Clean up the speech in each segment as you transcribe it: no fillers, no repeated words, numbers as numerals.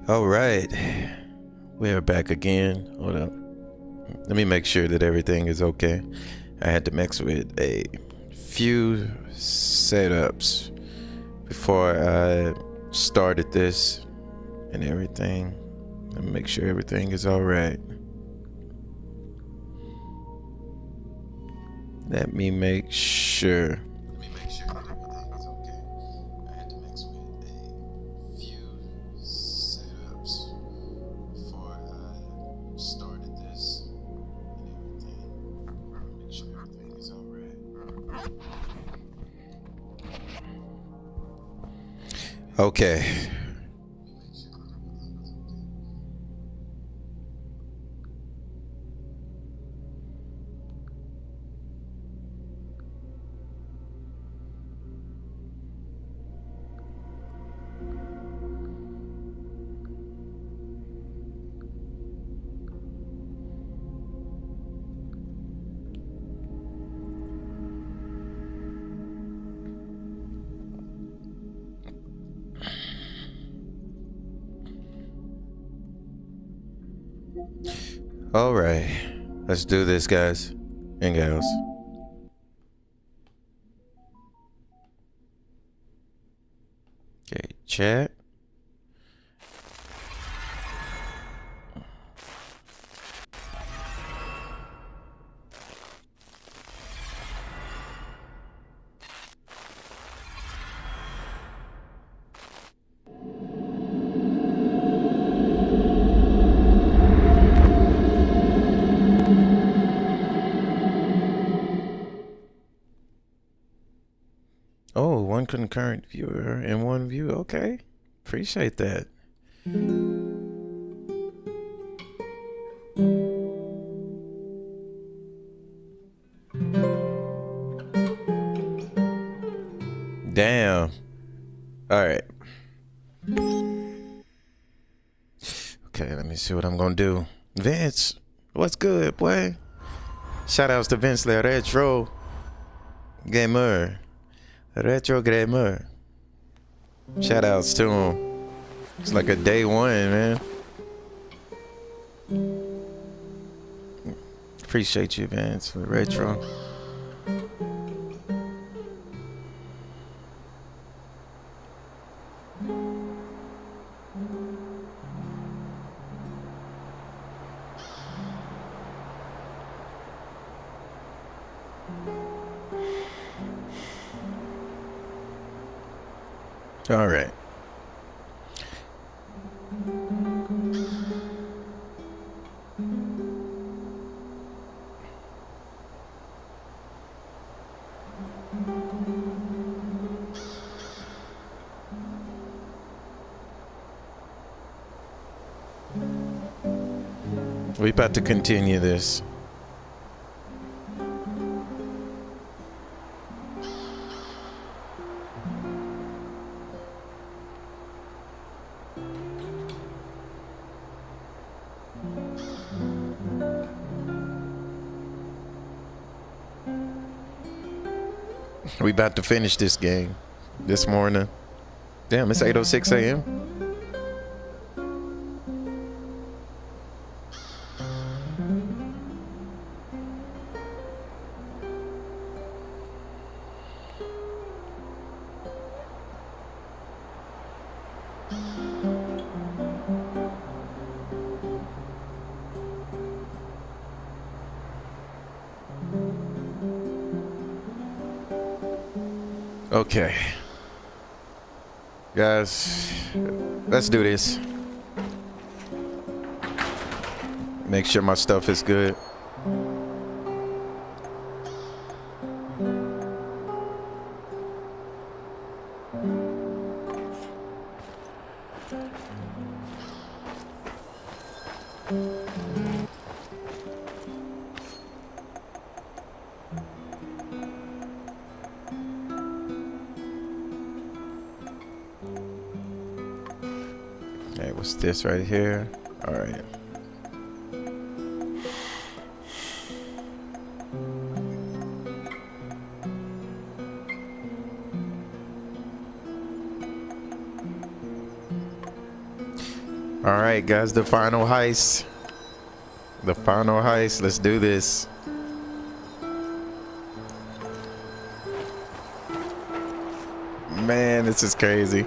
All right, we're back again. Hold up. Let me make sure that everything is okay. I had to mix with a few setups before I started this and everything. Let me make sure everything is all right. Let me make sure. That everything is okay. I had to mix with a few setups before I started this and everything. Make sure everything is all right. Okay. All right. Let's do this, guys and gals. Okay, chat. Oh, one concurrent viewer and one view. Okay. Appreciate that. Damn. All right. Okay, let me see what I'm gonna do. Vince, what's good, boy? Shout outs to Vince Le Retro Gamer. Retro Gamer. Shout outs to him. It's like a day one, man. Appreciate you, Vince, with Retro. All right. We about to continue this. We about to finish this game this morning. Damn, it's 8:06 a.m. Okay. Guys, let's do this. Make sure my stuff is good. Okay, what's this right here? All right. All right, guys, the final heist. The final heist. Let's do this. Man, this is crazy.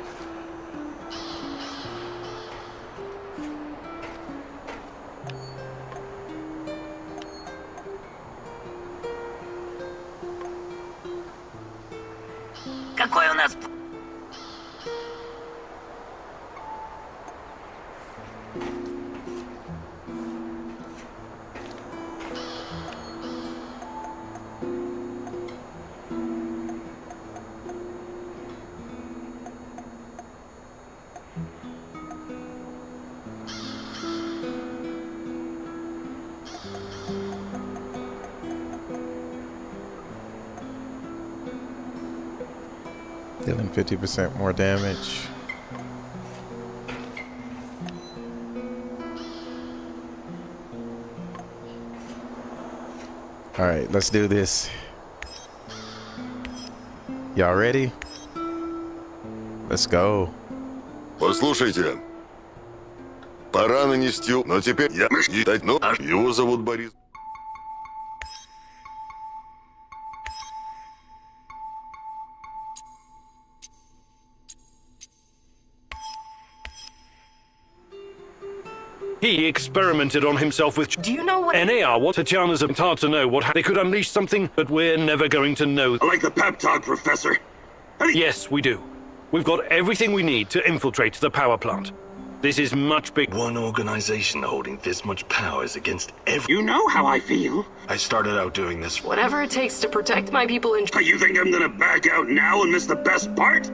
Какой у нас... Dealing 50% more damage. All right, let's do this. Y'all ready? Let's go. Послушайте, пора нанести, но теперь я считать, но его зовут Борис. He experimented on himself with... Do you know what... NAR, what Tatiana's it's hard to know what they could unleash something that we're never going to know. I like the pep talk, Professor. Yes, we do. We've got everything we need to infiltrate the power plant. This is much big. One organization holding this much power is against every... You know how I feel. I started out doing this... Whatever it takes to protect my people and... You think I'm gonna back out now and miss the best part?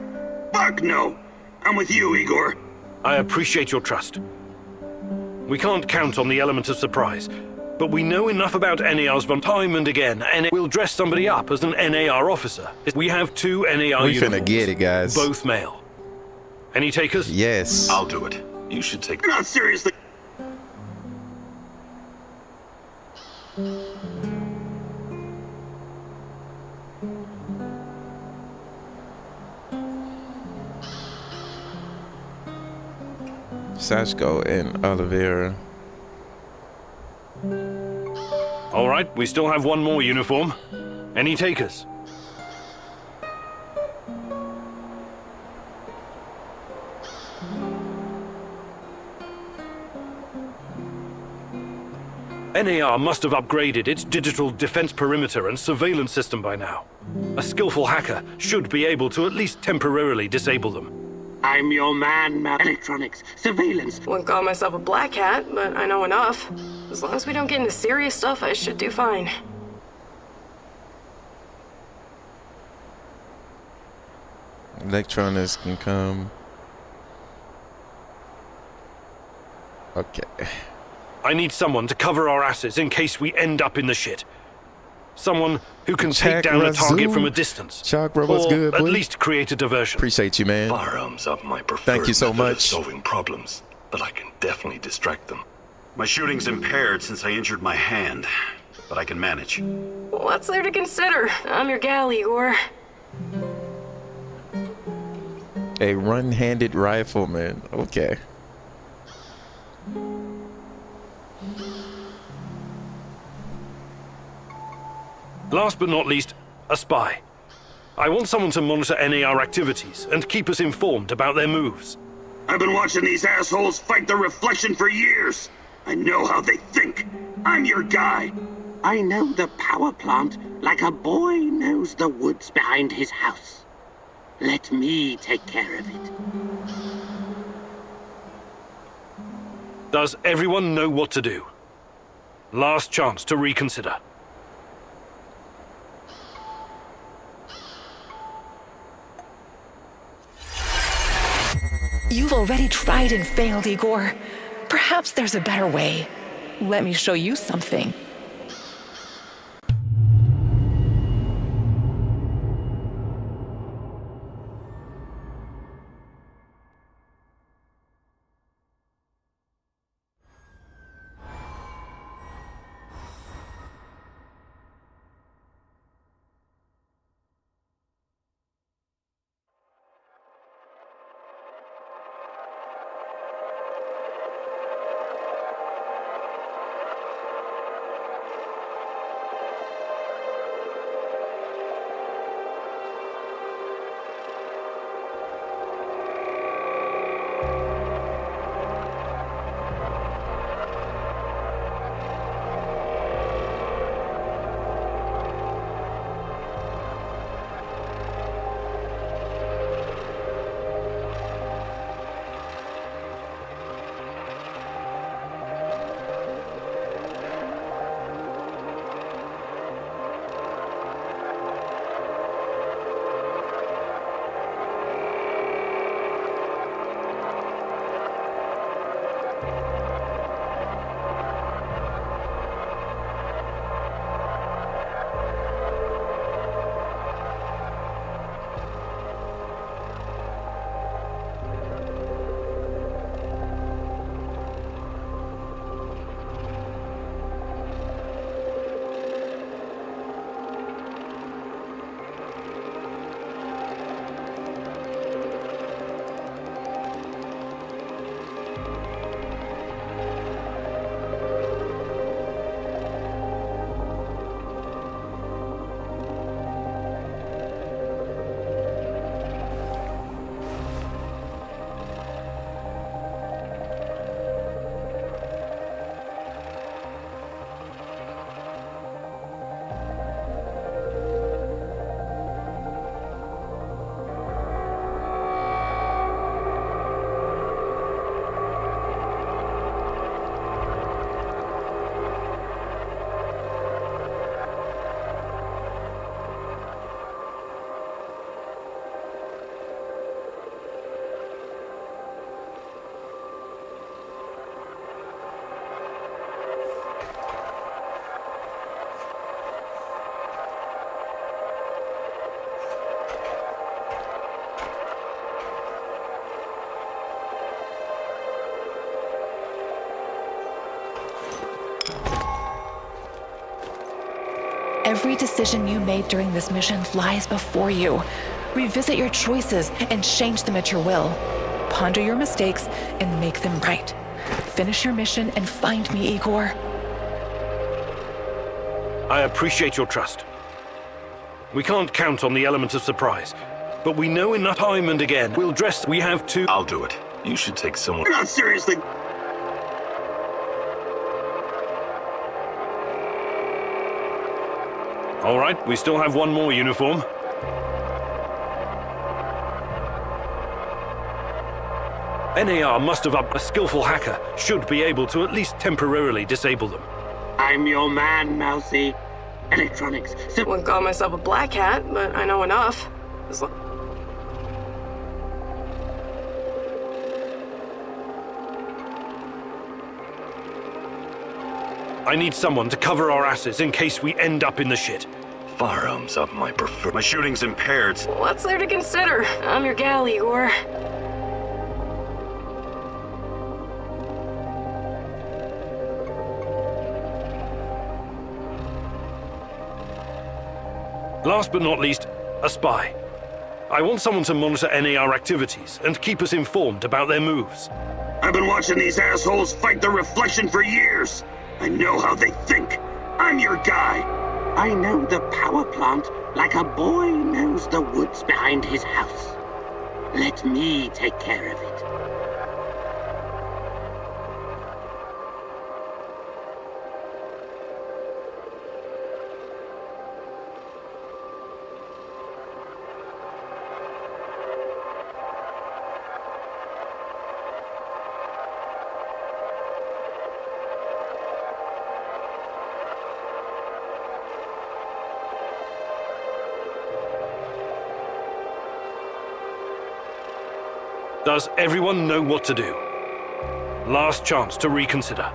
Fuck no. I'm with you, Igor. I appreciate your trust. We can't count on the element of surprise, but we know enough about NAR's von time and again, and we'll dress somebody up as an NAR officer. We have 2 NAR We uniforms, finna get it, guys. both male. Any takers? Yes. I'll do it. You should take... You're not seriously... Sashko and Oliveira. All right, we still have one more uniform. Any takers? NAR must have upgraded its digital defense perimeter and surveillance system by now. A skillful hacker should be able to at least temporarily disable them. I'm your man, electronics, surveillance. Wouldn't call myself a black hat, but I know enough. As long as we don't get into serious stuff, I should do fine. Electronics can come. Okay. I need someone to cover our asses in case we end up in the shit. Someone who can Check take down a target Razoo. from a distance. Chuck, bro, what's or good, at boy? least create a diversion. Appreciate you, man. Firearms are my preferred Thank you so method of much. solving problems, but I can definitely distract them. My shooting's impaired since I injured my hand, but I can manage. What's there to consider? I'm your gal, Igor. A one-handed rifleman. Okay. Last but not least, a spy. I want someone to monitor NAR activities and keep us informed about their moves. I've been watching these assholes fight the reflection for years. I know how they think. I'm your guy. I know the power plant like a boy knows the woods behind his house. Let me take care of it. Does everyone know what to do? Last chance to reconsider. You've already tried and failed, Igor. Perhaps there's a better way. Let me show you something. Every decision you made during this mission lies before you. Revisit your choices and change them at your will. Ponder your mistakes and make them right. Finish your mission and find me, Igor. I appreciate your trust. We can't count on the element of surprise, but we know enough time and again. We'll dress. We have to. I'll do it. You should take someone. You're not seriously. All right, we still have one more uniform. NAR must have upped. A skillful hacker should be able to at least temporarily disable them. I'm your man, Mousy. Electronics. Wouldn't call myself a black hat, but I know enough. As lo- I need someone to cover our asses in case we end up in the shit. Firearms up my preferred. My shooting's impaired. What's there to consider? I'm your gal, Igor. Last but not least, a spy. I want someone to monitor NAR activities and keep us informed about their moves. I've been watching these assholes fight the reflection for years. I know how they think. I'm your guy. I know the power plant like a boy knows the woods behind his house. Let me take care of it. Does everyone know what to do? Last chance to reconsider.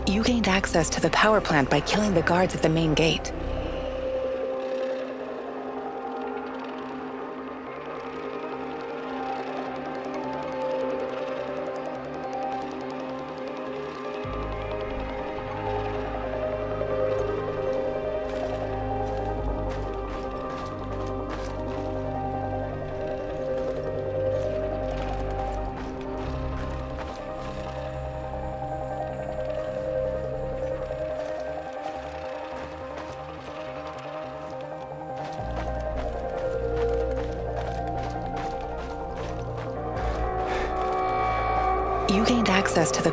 You gained access to the power plant by killing the guards at the main gate. You gained access to the...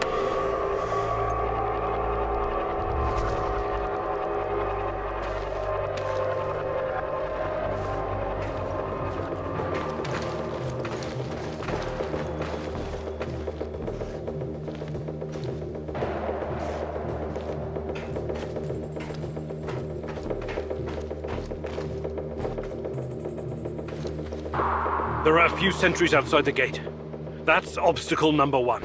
There are a few sentries outside the gate. That's obstacle number one.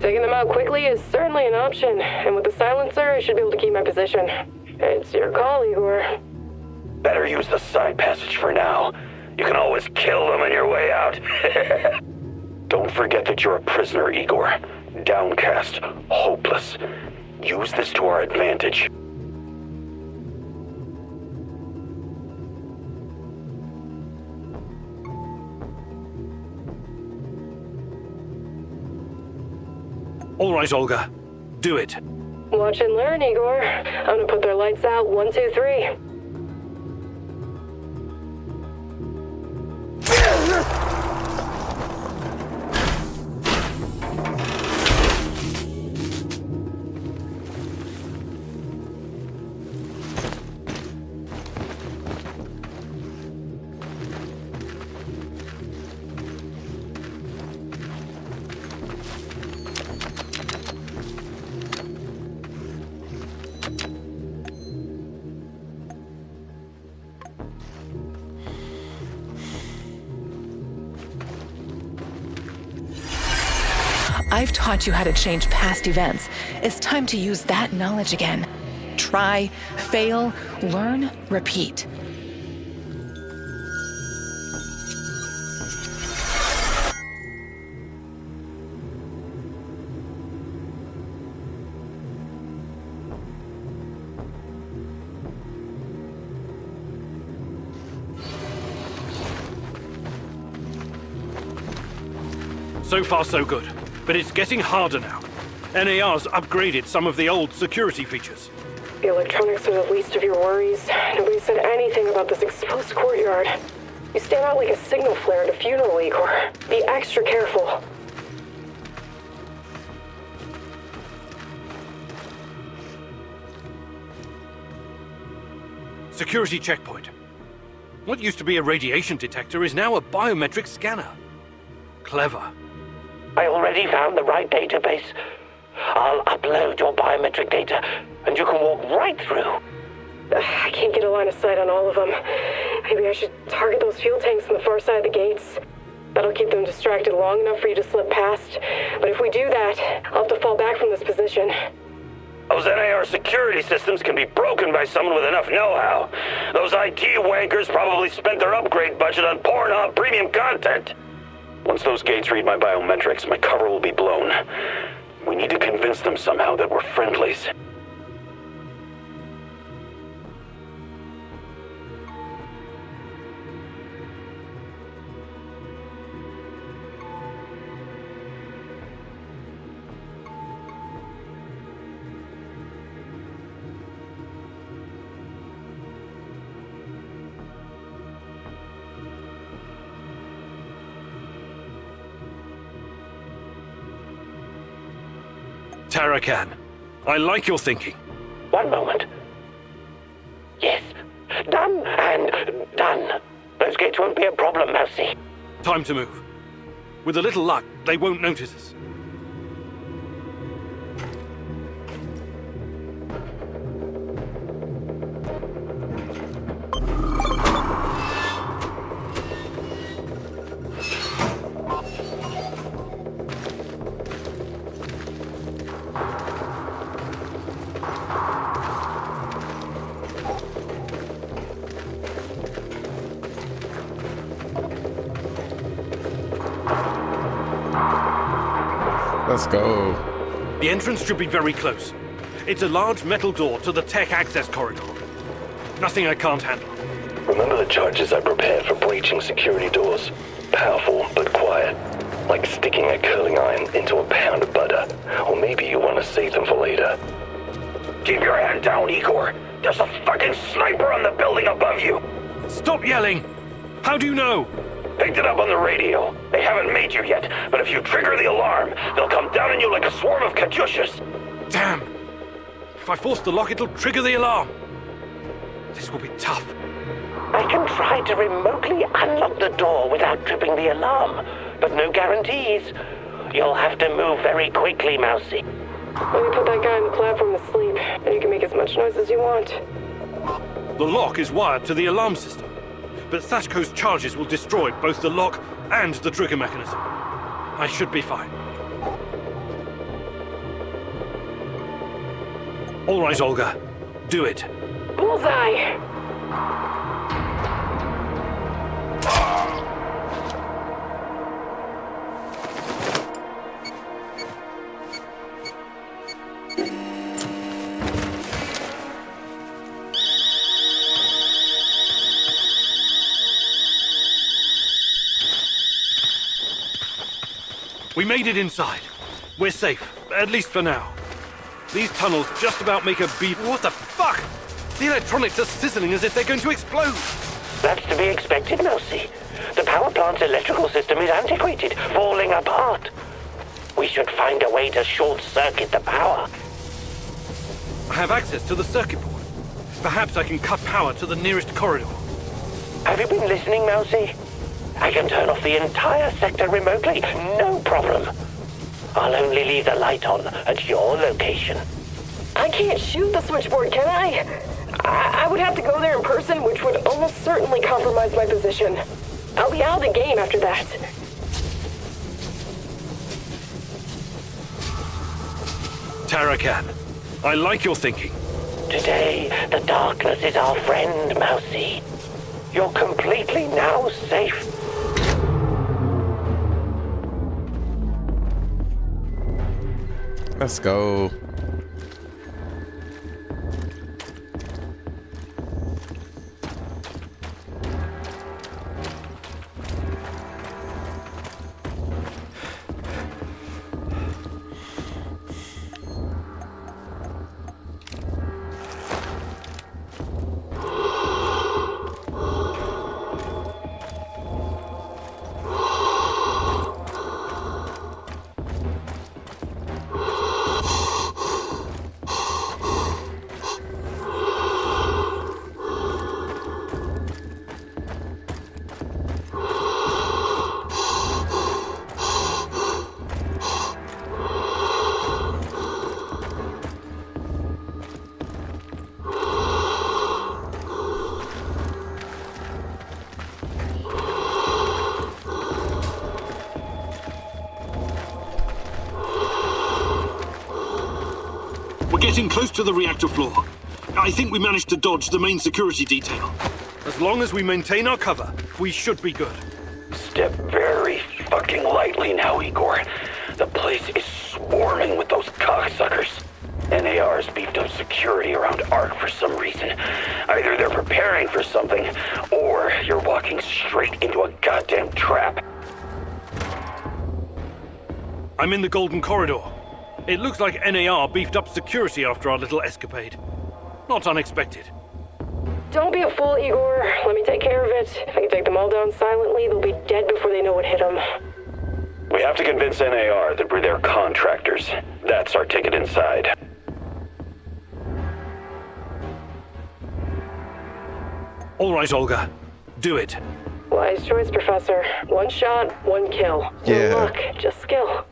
Taking them out quickly is certainly an option, and with the silencer, I should be able to keep my position. It's your call, Igor. Better use the side passage for now. You can always kill them on your way out. Don't forget that you're a prisoner, Igor. Downcast, hopeless. Use this to our advantage. All right, Olga. Do it. Watch and learn, Igor. I'm gonna put their lights out. 1, 2, 3. I've taught you how to change past events. It's time to use that knowledge again. Try, fail, learn, repeat. So far, so good. But it's getting harder now. NAR's upgraded some of the old security features. The electronics are the least of your worries. Nobody said anything about this exposed courtyard. You stand out like a signal flare at a funeral, Igor. Be extra careful. Security checkpoint. What used to be a radiation detector is now a biometric scanner. Clever. I already found the right database. I'll upload your biometric data, and you can walk right through. I can't get a line of sight on all of them. Maybe I should target those fuel tanks on the far side of the gates. That'll keep them distracted long enough for you to slip past. But if we do that, I'll have to fall back from this position. Those NAR security systems can be broken by someone with enough know-how. Those IT wankers probably spent their upgrade budget on Pornhub premium content. Once those gates read my biometrics, my cover will be blown. We need to convince them somehow that we're friendlies. Tarakan, I like your thinking. One moment. Yes. Done and done. Those gates won't be a problem, Mousy. Time to move. With a little luck, they won't notice us. Let's go. The entrance should be very close. It's a large metal door to the tech access corridor. Nothing I can't handle. Remember the charges I prepared for breaching security doors? Powerful, but quiet. Like sticking a curling iron into a pound of butter. Or maybe you want to save them for later. Keep your hand down, Igor. There's a fucking sniper on the building above you. Stop yelling! How do you know? Picked it up on the radio. They haven't made you yet, but if you trigger the alarm, they'll come down on you like a swarm of Katyushas. Damn! If I force the lock, it'll trigger the alarm. This will be tough. I can try to remotely unlock the door without tripping the alarm, but no guarantees. You'll have to move very quickly, Mousy. Let me put that guy on the platform to sleep, and you can make as much noise as you want. The lock is wired to the alarm system, but Sashko's charges will destroy both the lock and the trigger mechanism. I should be fine. All right, Olga. Do it. Bullseye! We made it inside. We're safe, at least for now. These tunnels just about make a beat. What the fuck? The electronics are sizzling as if they're going to explode. That's to be expected, Mousy. The power plant's electrical system is antiquated, falling apart. We should find a way to short-circuit the power. I have access to the circuit board. Perhaps I can cut power to the nearest corridor. Have you been listening, Mousy? I can turn off the entire sector remotely, no problem. I'll only leave the light on at your location. I can't shoot the switchboard, can I? I would have to go there in person, which would almost certainly compromise my position. I'll be out of the game after that. Tarakan, I like your thinking. Today, the darkness is our friend, Mousy. You're completely now safe. Let's go. We're getting close to the reactor floor. I think we managed to dodge the main security detail. As long as we maintain our cover, we should be good. Step very fucking lightly now, Igor. The place is swarming with those cocksuckers. NAR's beefed up security around ARC for some reason. Either they're preparing for something, or you're walking straight into a goddamn trap. I'm in the Golden Corridor. It looks like NAR beefed up security after our little escapade. Not unexpected. Don't be a fool, Igor. Let me take care of it. If I can take them all down silently, they'll be dead before they know what hit them. We have to convince NAR that we're their contractors. That's our ticket inside. All right, Olga. Do it. Wise choice, Professor. One shot, one kill. Yeah. No luck, just skill.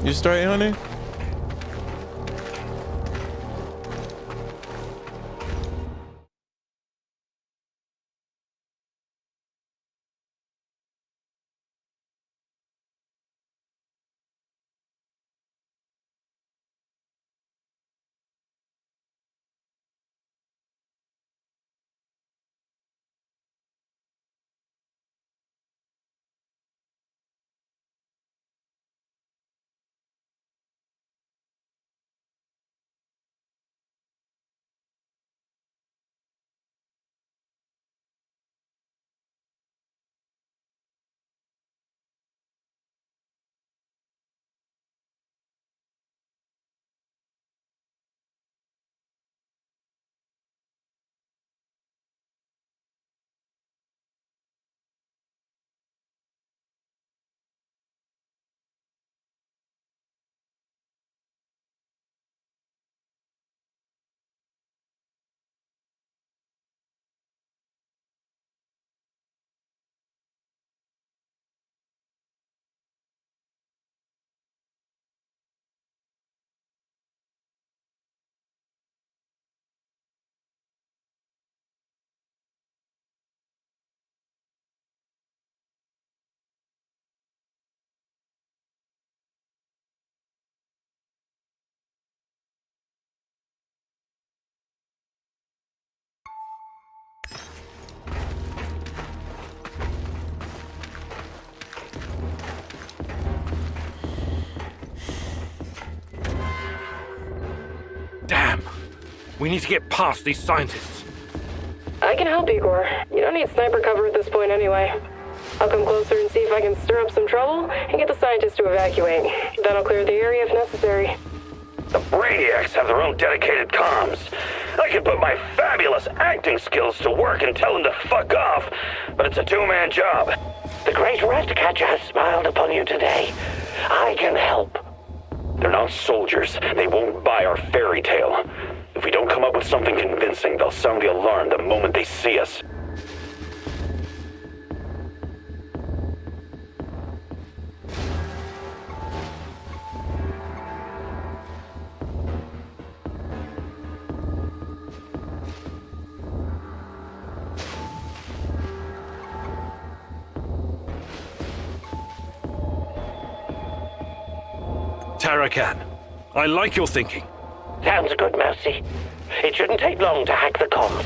You straight, honey? Damn. We need to get past these scientists. I can help, Igor. You don't need sniper cover at this point anyway. I'll come closer and see if I can stir up some trouble and get the scientists to evacuate. Then I'll clear the area if necessary. The Brainiacs have their own dedicated comms. I could put my fabulous acting skills to work and tell them to fuck off, but it's a two-man job. The great Ratcatcher has smiled upon you today. I can help. They're not soldiers. They won't buy our fairy tale. If we don't come up with something convincing, they'll sound the alarm the moment they see us. Tarakan, I like your thinking. Sounds good, Mousy. It shouldn't take long to hack the comms.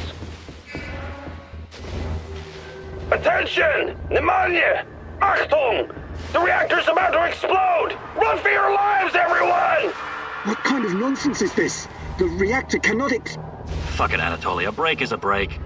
Attention! Pneumonia! Achtung! The reactor's about to explode! Run for your lives, everyone! What kind of nonsense is this? The reactor cannot Fuck it, Anatoly. A break is a break.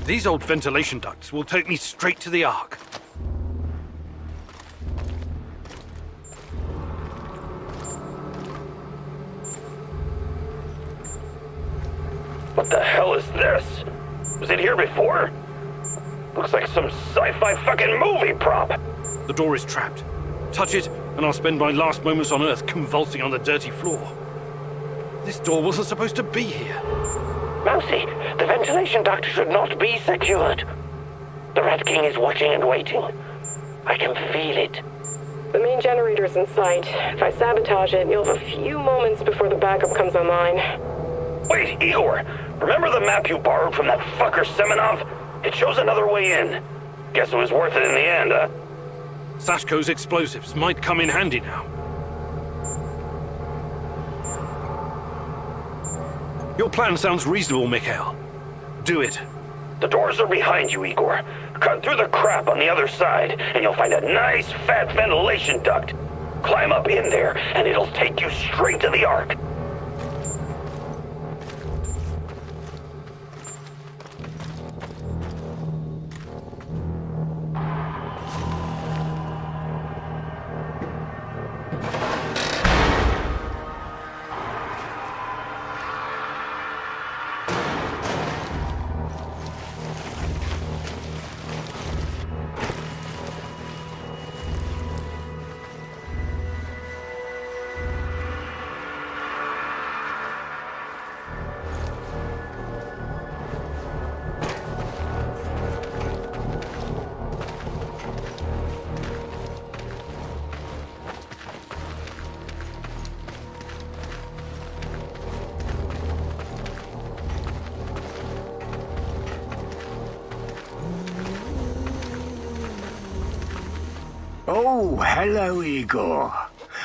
These old ventilation ducts will take me straight to the Ark. What the hell is this? Was it here before? Looks like some sci-fi fucking movie prop. The door is trapped. Touch it, and I'll spend my last moments on Earth convulsing on the dirty floor. This door wasn't supposed to be here. Mousy, the ventilation duct should not be secured. The Rat King is watching and waiting. I can feel it. The main generator's in sight. If I sabotage it, you'll have a few moments before the backup comes online. Wait, Igor! Remember the map you borrowed from that fucker Semenov? It shows another way in. Guess it was worth it in the end, huh? Sashko's explosives might come in handy now. Your plan sounds reasonable, Mikhail. Do it. The doors are behind you, Igor. Cut through the crap on the other side, and you'll find a nice, fat ventilation duct. Climb up in there, and it'll take you straight to the Ark. Oh, hello, Igor.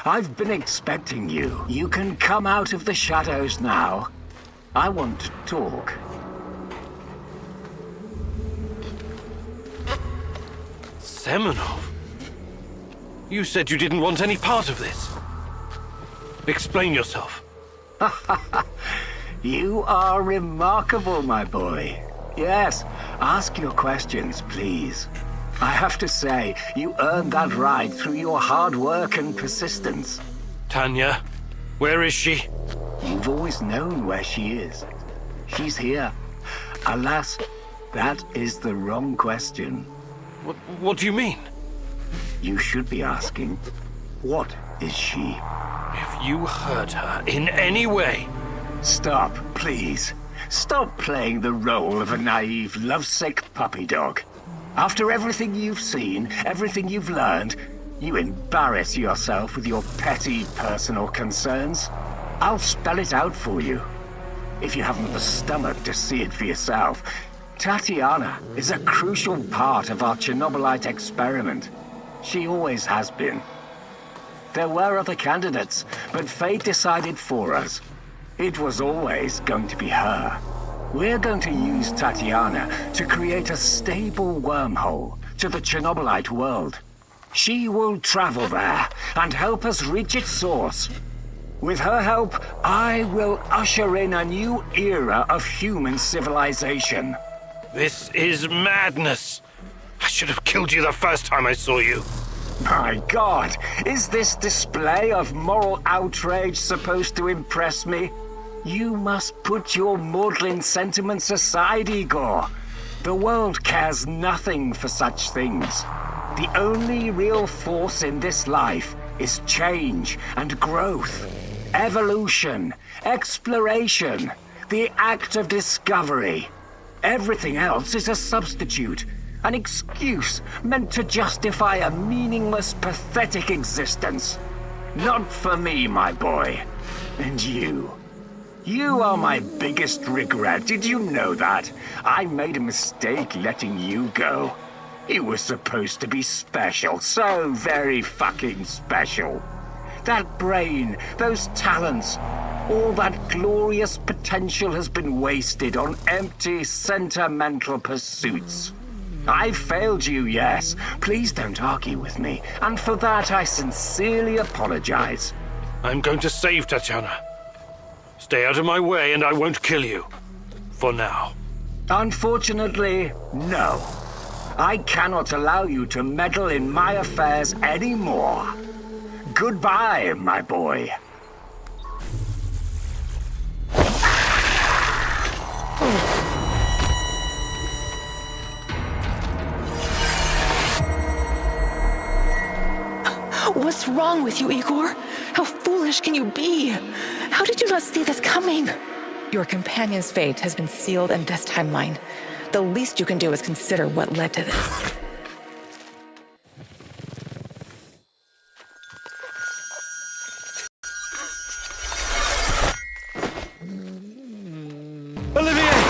I've been expecting you. You can come out of the shadows now. I want to talk. Semenov? You said you didn't want any part of this. Explain yourself. You are remarkable, my boy. Yes, ask your questions, please. I have to say, you earned that right through your hard work and persistence. Tanya, where is she? You've always known where she is. She's here. Alas, that is the wrong question. What do you mean? You should be asking, what is she? If you hurt her in any way... Stop, please. Stop playing the role of a naive, lovesick puppy dog. After everything you've seen, everything you've learned, you embarrass yourself with your petty personal concerns. I'll spell it out for you. If you haven't the stomach to see it for yourself, Tatiana is a crucial part of our Chernobylite experiment. She always has been. There were other candidates, but fate decided for us. It was always going to be her. We're going to use Tatiana to create a stable wormhole to the Chernobylite world. She will travel there and help us reach its source. With her help, I will usher in a new era of human civilization. This is madness. I should have killed you the first time I saw you. My God, is this display of moral outrage supposed to impress me? You must put your maudlin sentiments aside, Igor. The world cares nothing for such things. The only real force in this life is change and growth, evolution, exploration, the act of discovery. Everything else is a substitute, an excuse meant to justify a meaningless, pathetic existence. Not for me, my boy. And you. You are my biggest regret. Did you know that? I made a mistake letting you go. You were supposed to be special, so very fucking special. That brain, those talents, all that glorious potential has been wasted on empty, sentimental pursuits. I failed you, yes. Please don't argue with me, and for that I sincerely apologize. I'm going to save Tatiana. Stay out of my way and I won't kill you. For now. Unfortunately, no. I cannot allow you to meddle in my affairs anymore. Goodbye, my boy. What's wrong with you, Igor? How foolish can you be? How did you not see this coming? Your companion's fate has been sealed in this timeline. The least you can do is consider what led to this. Olivier!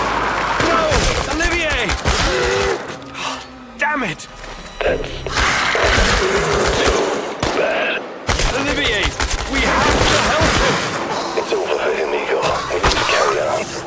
No! Olivier! Damn it! That's too bad. Olivier! We have to help him! It's over for him, Igor. We need to carry on.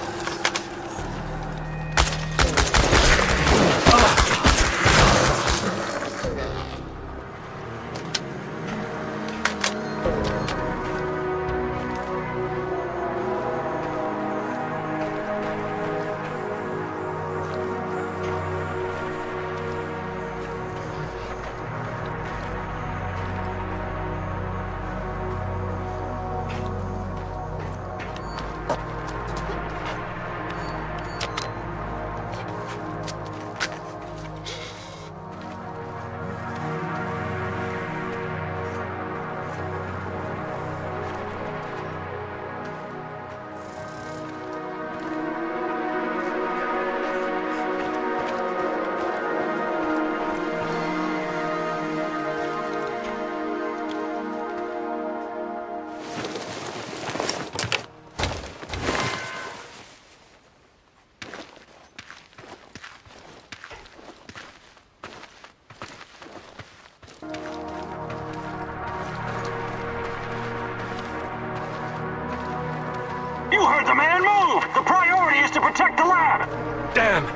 You heard the man move! The priority is to protect the lab! Damn!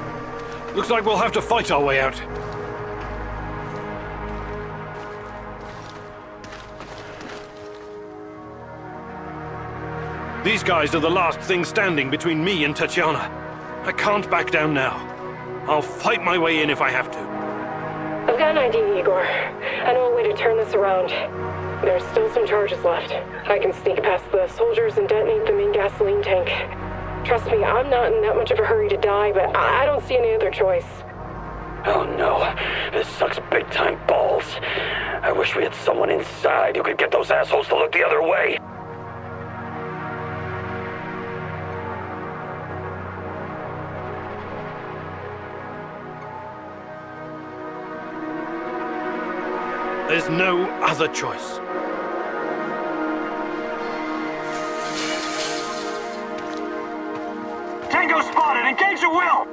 Looks like we'll have to fight our way out. These guys are the last thing standing between me and Tatiana. I can't back down now. I'll fight my way in if I have to. I've got an idea, Igor. I know a way to turn this around. There's still some charges left. I can sneak past the soldiers and detonate the main gasoline tank. Trust me, I'm not in that much of a hurry to die, but I don't see any other choice. Oh no, this sucks big time balls. I wish we had someone inside who could get those assholes to look the other way. There's no other choice. Tango spotted! Engage at will!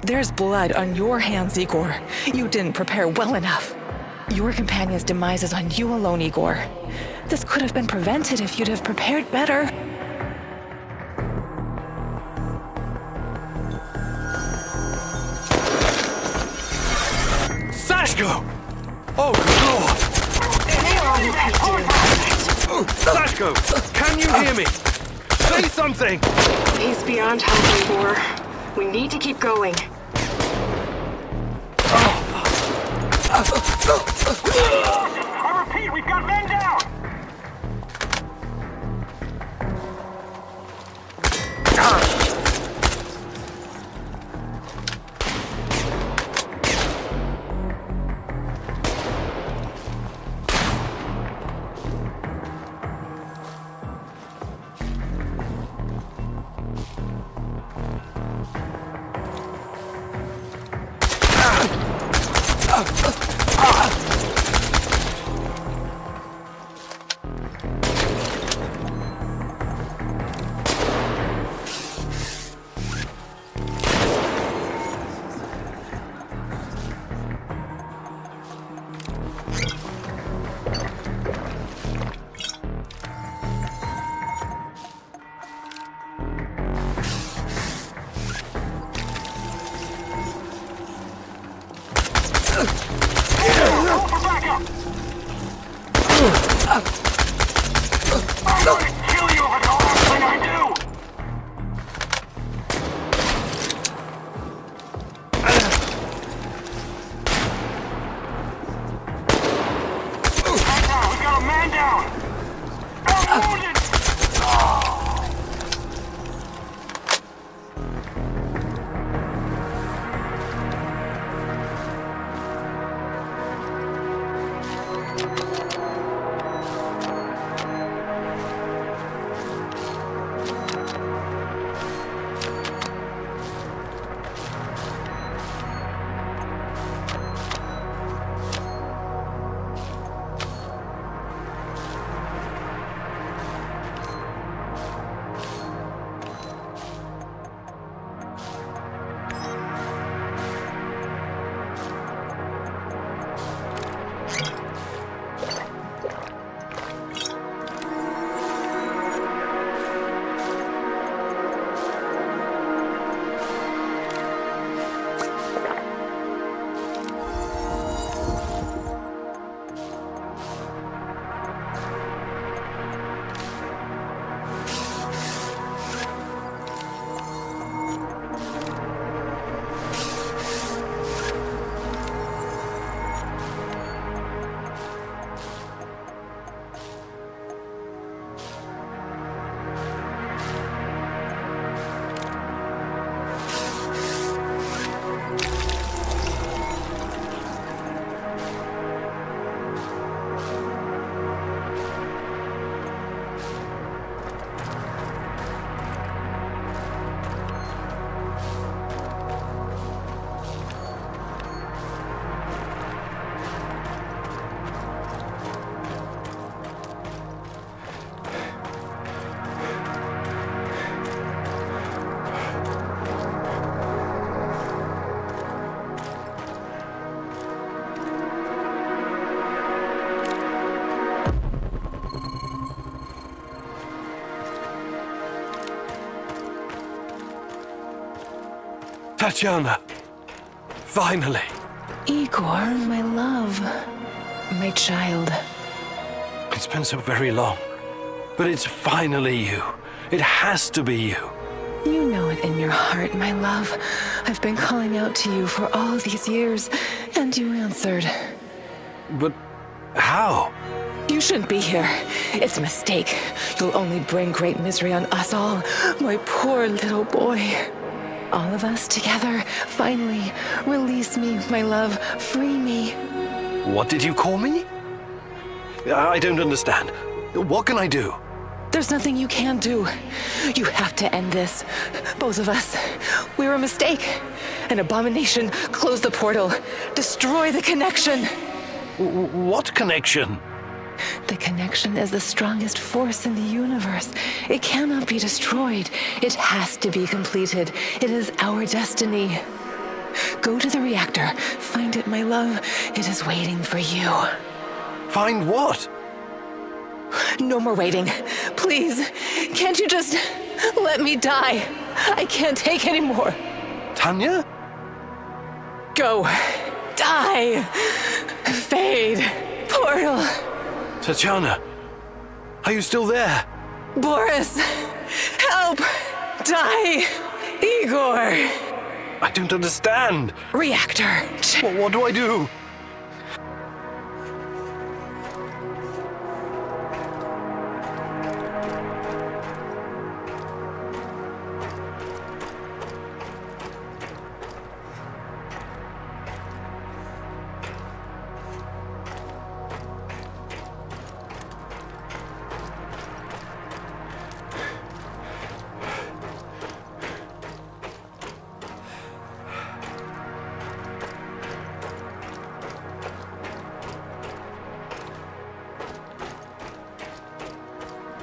There's blood on your hands, Igor. You didn't prepare well enough. Your companion's demise is on you alone, Igor. This could have been prevented if you'd have prepared better. Sashko! Oh, good lord! Sashko, can you hear me? Say something! He's beyond help, Igor. We need to keep going. I repeat, we've got men down! Tatiana! Finally! Igor, my love. My child. It's been so very long. But it's finally you. It has to be you. You know it in your heart, my love. I've been calling out to you for all these years, and you answered. But how? You shouldn't be here. It's a mistake. You'll only bring great misery on us all. My poor little boy. All of us together, finally. Release me, my love. Free me. What did you call me? I don't understand. What can I do? There's nothing you can do. You have to end this. Both of us. We're a mistake. An abomination. Close the portal. Destroy the connection. What connection? The connection is the strongest force in the universe. It cannot be destroyed. It has to be completed. It is our destiny. Go to the reactor. Find it, my love. It is waiting for you. Find what? No more waiting. Please, can't you just let me die? I can't take any more. Tanya? Go. Die! Fade! Portal! Tatiana, are you still there? Boris! Help! Die! Igor! I don't understand. Reactor. What do I do?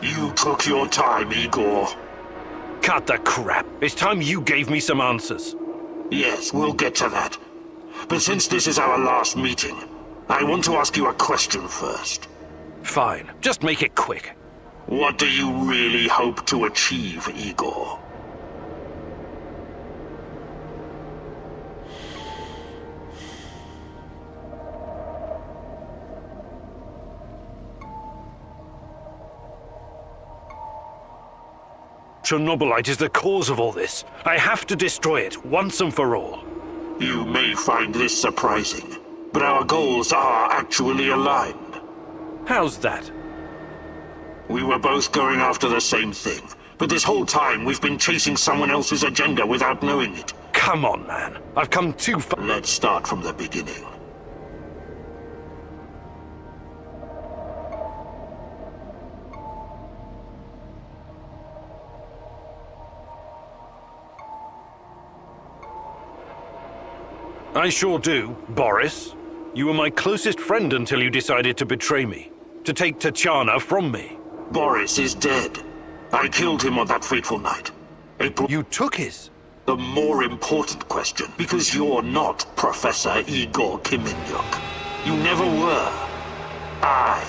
You took your time, Igor. Cut the crap. It's time you gave me some answers. Yes, we'll get to that. But since this is our last meeting, I want to ask you a question first. Fine. Just make it quick. What do you really hope to achieve, Igor? Chernobylite is the cause of all this. I have to destroy it once and for all. You may find this surprising, but our goals are actually aligned. How's that? We were both going after the same thing, but this whole time we've been chasing someone else's agenda without knowing it. Come on, man. I've come too far. Let's start from the beginning. I sure do, Boris. You were my closest friend until you decided to betray me. To take Tatiana from me. Boris is dead. I killed him on that fateful night. April. You took his? The more important question, because you're not Professor Igor Kiminyuk. You never were. I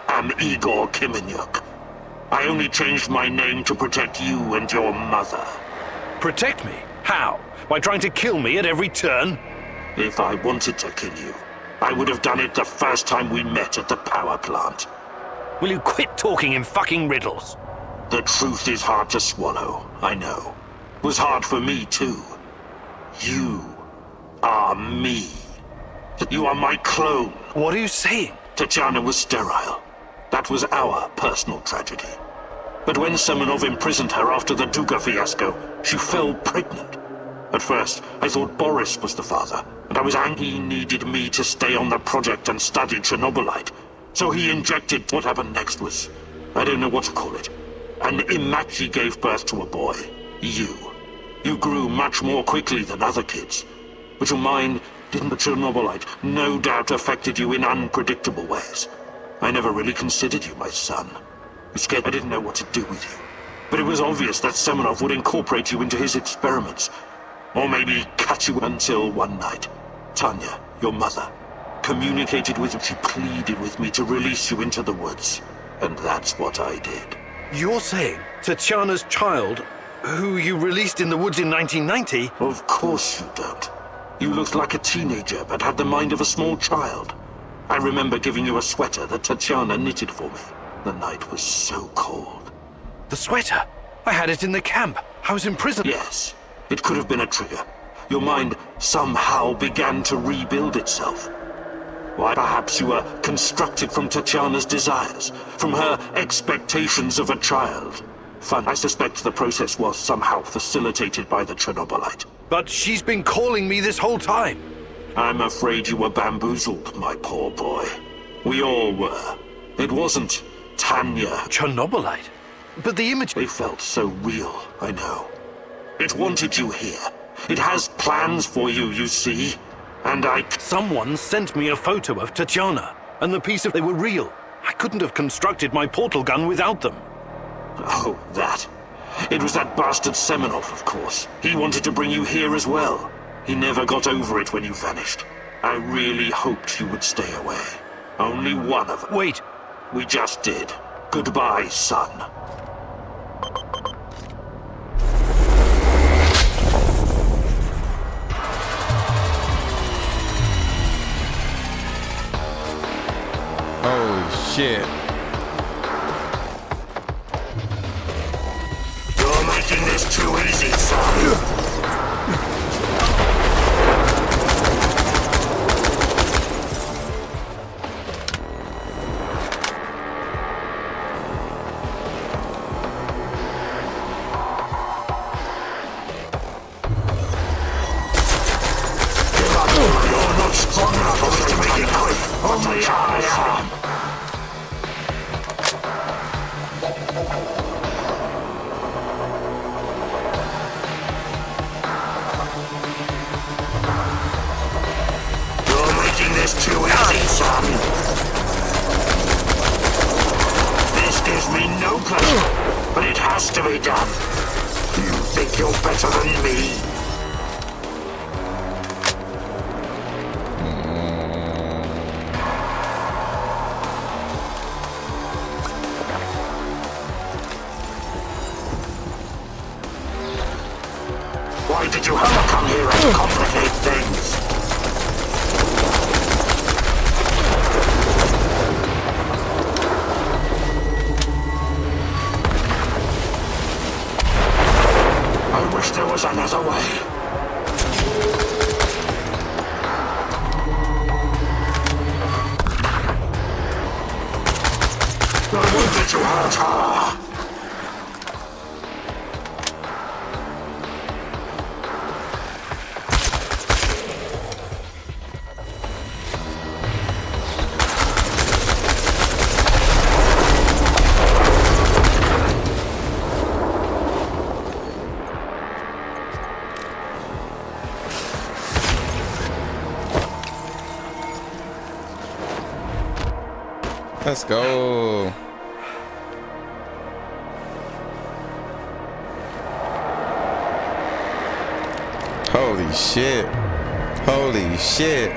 am Igor Kiminyuk. I only changed my name to protect you and your mother. Protect me? How? By trying to kill me at every turn? If I wanted to kill you, I would have done it the first time we met at the power plant. Will you quit talking in fucking riddles? The truth is hard to swallow, I know. It was hard for me, too. You are me. You are my clone. What are you saying? Tatiana was sterile. That was our personal tragedy. But when Semenov imprisoned her after the Duga fiasco, she fell pregnant. At first, I thought Boris was the father, and I was angry he needed me to stay on the project and study Chernobylite. So he injected. What happened next was, I don't know what to call it. An Imachi gave birth to a boy. You. You grew much more quickly than other kids. But your mind didn't. The Chernobylite no doubt affected you in unpredictable ways. I never really considered you my son. I scared I didn't know what to do with you. But it was obvious that Semenov would incorporate you into his experiments. Or maybe catch you until one night. Tanya, your mother, communicated with you. She pleaded with me to release you into the woods. And that's what I did. You're saying Tatiana's child, who you released in the woods in 1990? Of course you don't. You looked like a teenager, but had the mind of a small child. I remember giving you a sweater that Tatiana knitted for me. The night was so cold. The sweater? I had it in the camp. I was in prison. Yes. It could have been a trigger. Your mind somehow began to rebuild itself. Why, perhaps you were constructed from Tatiana's desires, from her expectations of a child. I suspect the process was somehow facilitated by the Chernobylite. But she's been calling me this whole time. I'm afraid you were bamboozled, my poor boy. We all were. It wasn't Tanya. Chernobylite? But the image... They felt so real, I know. It wanted you here. It has plans for you, you see. And Someone sent me a photo of Tatiana, and the piece of... They were real. I couldn't have constructed my portal gun without them. Oh, that. It was that bastard Semenov, of course. He wanted to bring you here as well. He never got over it when you vanished. I really hoped you would stay away. Only one of us. Wait. We just did. Goodbye, son. shit. You're making this too easy, son. Strong enough to make it quick. Only I am. You're making this too easy, son. This gives me no pleasure, but it has to be done. You think you're better than me? Why did you have to come here and complicate things? I wish there was another way. I wanted to hurt her. Let's go. Holy shit. Holy shit.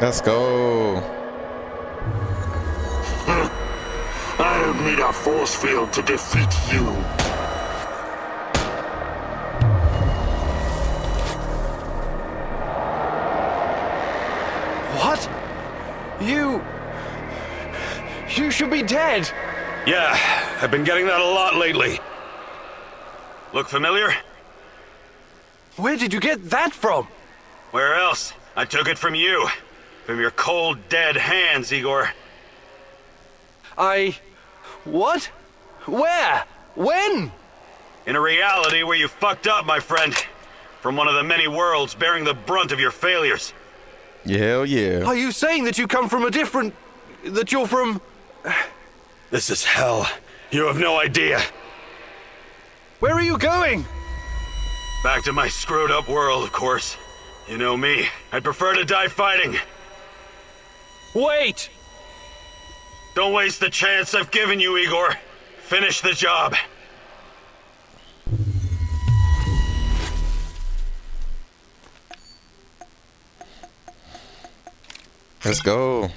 Let's go. I don't need a force field to defeat you. What? You should be dead. Yeah, I've been getting that a lot lately. Look familiar? Where did you get that from? Where else? I took it from you. From your cold, dead hands, Igor. What? Where? When? In a reality where you fucked up, my friend. From one of the many worlds bearing the brunt of your failures. Yeah, hell yeah. Are you saying that you come from a different... that you're from... This is hell. You have no idea. Where are you going? Back to my screwed up world, of course. You know me. I'd prefer to die fighting. Wait! Don't waste the chance I've given you, Igor. Finish the job. Let's go.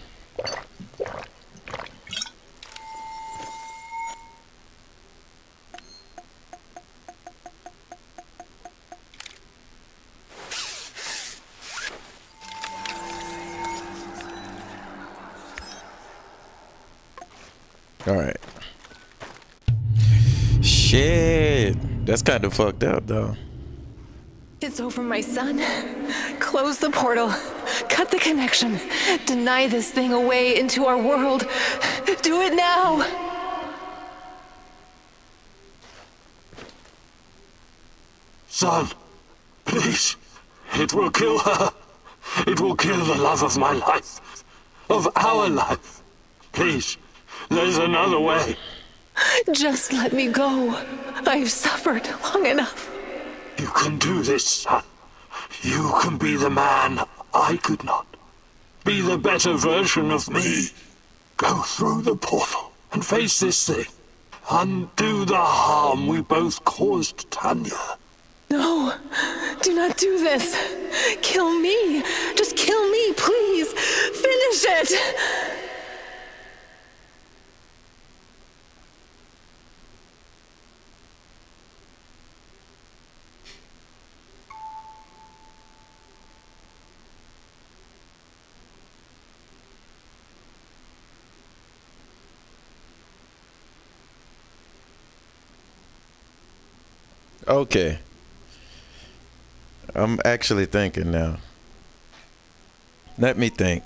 All right. Shit. That's kind of fucked up, though. It's over, my son. Close the portal. Cut the connection. Deny this thing away into our world. Do it now. Son, please. It will kill her. It will kill the love of my life. Of our life. Please, there's another way. Just let me go. I've suffered long enough. You can do this, son. You can be the man I could not. Be the better version of me. Go through the portal and face this thing. Undo the harm we both caused Tanya. No, do not do this. Kill me. Just kill me, please. Finish it. Okay. I'm actually thinking now. Let me think.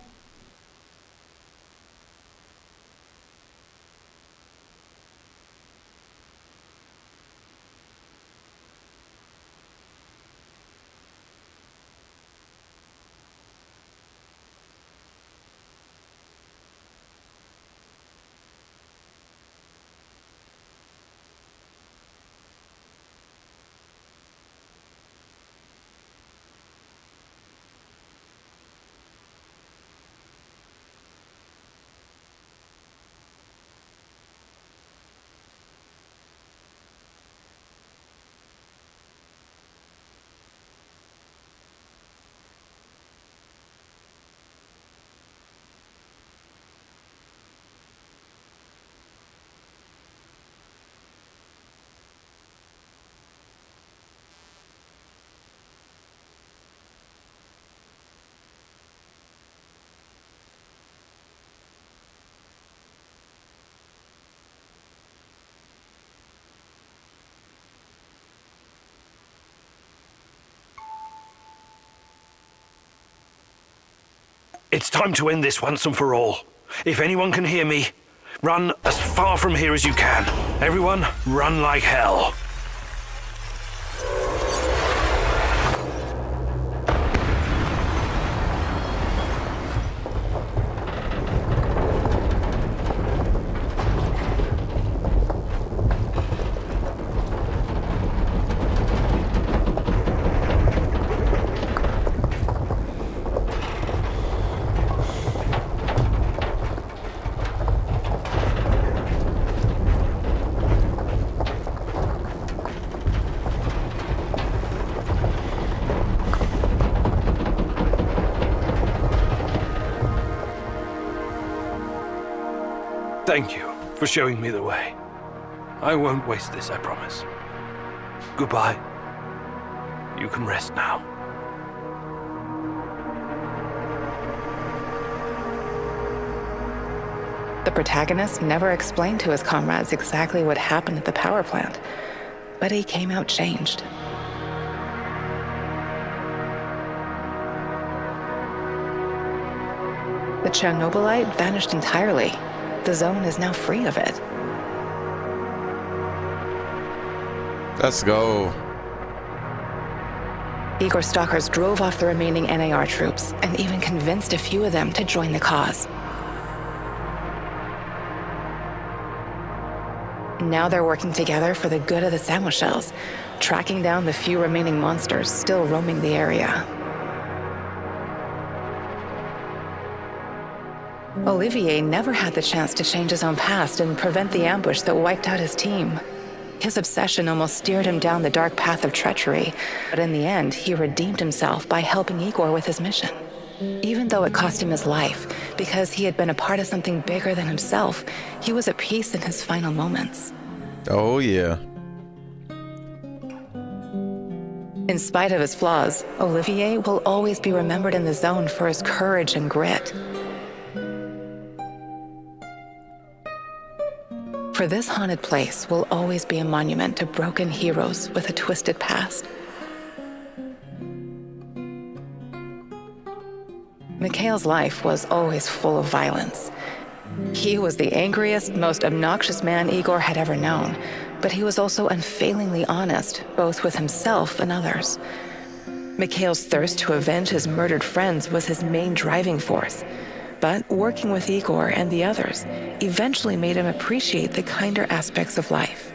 It's time to end this once and for all. If anyone can hear me, run as far from here as you can. Everyone, run like hell. Thank you for showing me the way. I won't waste this, I promise. Goodbye. You can rest now. The protagonist never explained to his comrades exactly what happened at the power plant, but he came out changed. The Chernobylite vanished entirely. The zone is now free of it. Let's go. Igor stalkers drove off the remaining NAR troops and even convinced a few of them to join the cause. Now they're working together for the good of the Samoshels, tracking down the few remaining monsters still roaming the area. Olivier never had the chance to change his own past and prevent the ambush that wiped out his team. His obsession almost steered him down the dark path of treachery, but in the end, he redeemed himself by helping Igor with his mission. Even though it cost him his life, because he had been a part of something bigger than himself, he was at peace in his final moments. Oh, yeah. In spite of his flaws, Olivier will always be remembered in the zone for his courage and grit. For this haunted place will always be a monument to broken heroes with a twisted past. Mikhail's life was always full of violence. He was the angriest, most obnoxious man Igor had ever known, but he was also unfailingly honest, both with himself and others. Mikhail's thirst to avenge his murdered friends was his main driving force. But working with Igor and the others eventually made him appreciate the kinder aspects of life.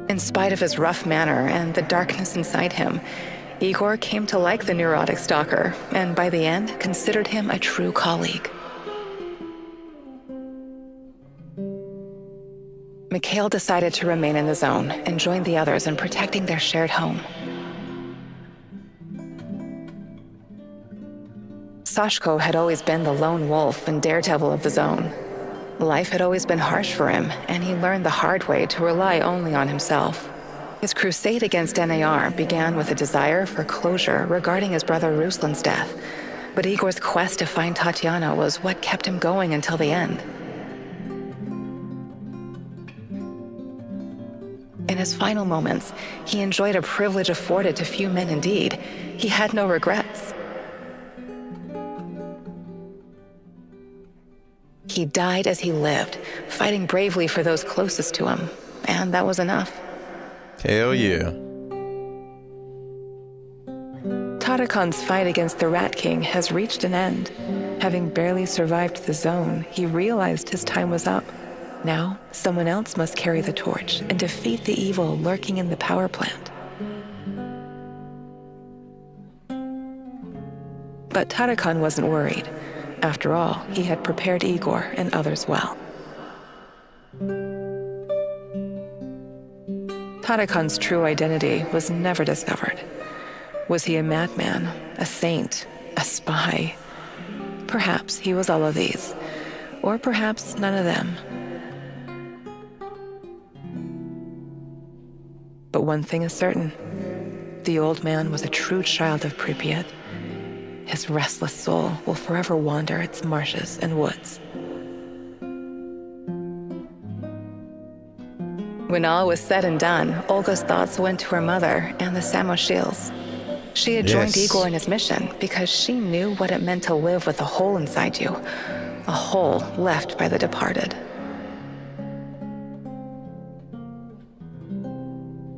In spite of his rough manner and the darkness inside him, Igor came to like the neurotic stalker, and by the end considered him a true colleague. Mikhail decided to remain in the zone and join the others in protecting their shared home. Sashko had always been the lone wolf and daredevil of the zone. Life had always been harsh for him, and he learned the hard way to rely only on himself. His crusade against NAR began with a desire for closure regarding his brother Ruslan's death, but Igor's quest to find Tatiana was what kept him going until the end. In his final moments, he enjoyed a privilege afforded to few men indeed. He had no regrets. He died as he lived, fighting bravely for those closest to him, and that was enough. Hell yeah. Tarakan's fight against the Rat King has reached an end. Having barely survived the zone, he realized his time was up. Now, someone else must carry the torch and defeat the evil lurking in the power plant. But Tarakan wasn't worried. After all, he had prepared Igor and others well. Tarakan's true identity was never discovered. Was he a madman, a saint, a spy? Perhaps he was all of these, or perhaps none of them. But one thing is certain, the old man was a true child of Pripyat. His restless soul will forever wander its marshes and woods. When all was said and done, Olga's thoughts went to her mother and the Samoshils. She had joined Igor in his mission because she knew what it meant to live with a hole inside you, a hole left by the departed.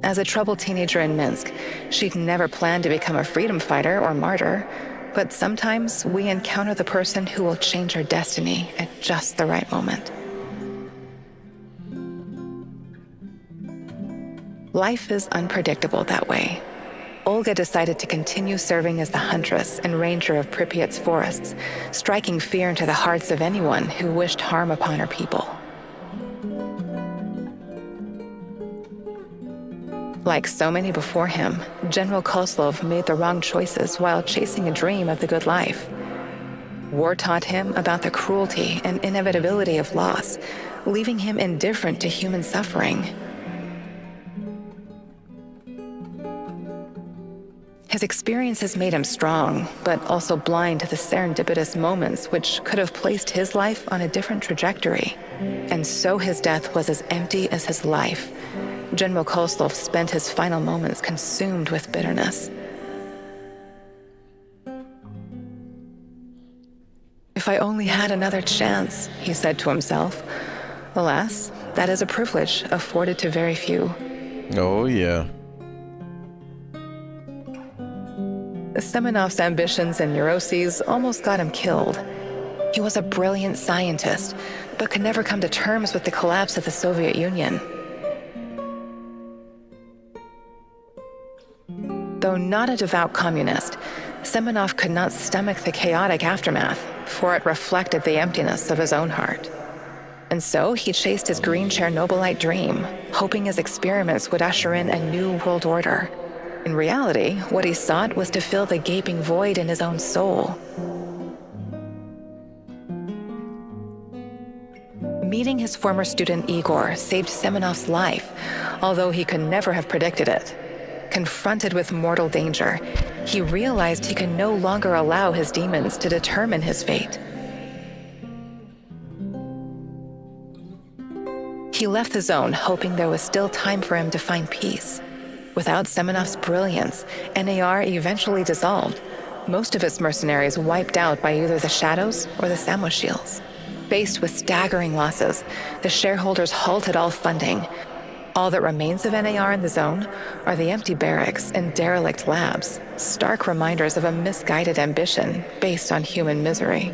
As a troubled teenager in Minsk, she'd never planned to become a freedom fighter or martyr, but sometimes we encounter the person who will change our destiny at just the right moment. Life is unpredictable that way. Olga decided to continue serving as the huntress and ranger of Pripyat's forests, striking fear into the hearts of anyone who wished harm upon her people. Like so many before him, General Kozlov made the wrong choices while chasing a dream of the good life. War taught him about the cruelty and inevitability of loss, leaving him indifferent to human suffering. His experiences made him strong, but also blind to the serendipitous moments which could have placed his life on a different trajectory. And so his death was as empty as his life. General Kozlov spent his final moments consumed with bitterness. If I only had another chance, he said to himself. Alas, that is a privilege afforded to very few. Oh, yeah. Semenov's ambitions and neuroses almost got him killed. He was a brilliant scientist, but could never come to terms with the collapse of the Soviet Union. Though not a devout communist, Semenov could not stomach the chaotic aftermath, for it reflected the emptiness of his own heart. And so he chased his green Chernobylite dream, hoping his experiments would usher in a new world order. In reality, what he sought was to fill the gaping void in his own soul. Meeting his former student Igor saved Semenov's life, although he could never have predicted it. Confronted with mortal danger, he realized he could no longer allow his demons to determine his fate. He left the zone hoping there was still time for him to find peace. Without Semenov's brilliance, NAR eventually dissolved, most of its mercenaries wiped out by either the Shadows or the Samoshils. Faced with staggering losses, the shareholders halted all funding. All that remains of NAR in the zone are the empty barracks and derelict labs, stark reminders of a misguided ambition based on human misery.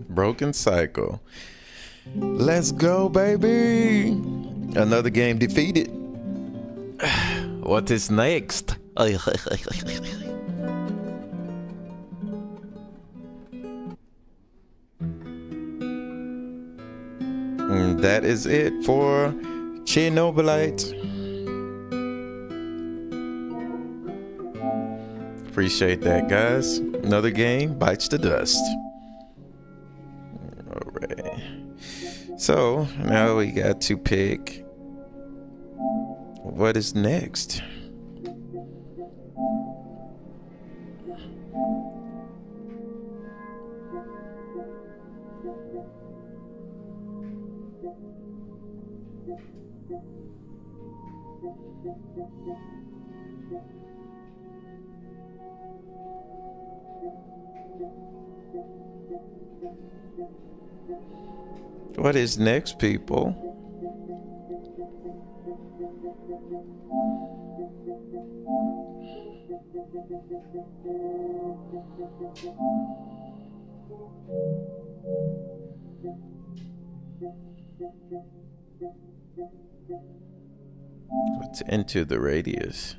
Broken cycle. Let's go, baby. Another game defeated. What is next? And that is it for Chernobylite. Appreciate that, guys. Another game bites the dust. All right. So now we got to pick what is next. What is next, people? What's into the radius?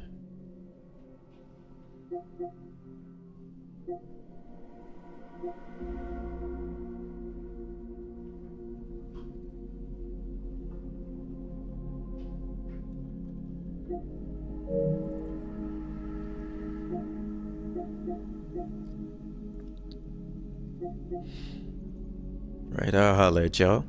Right, I'll holler at y'all.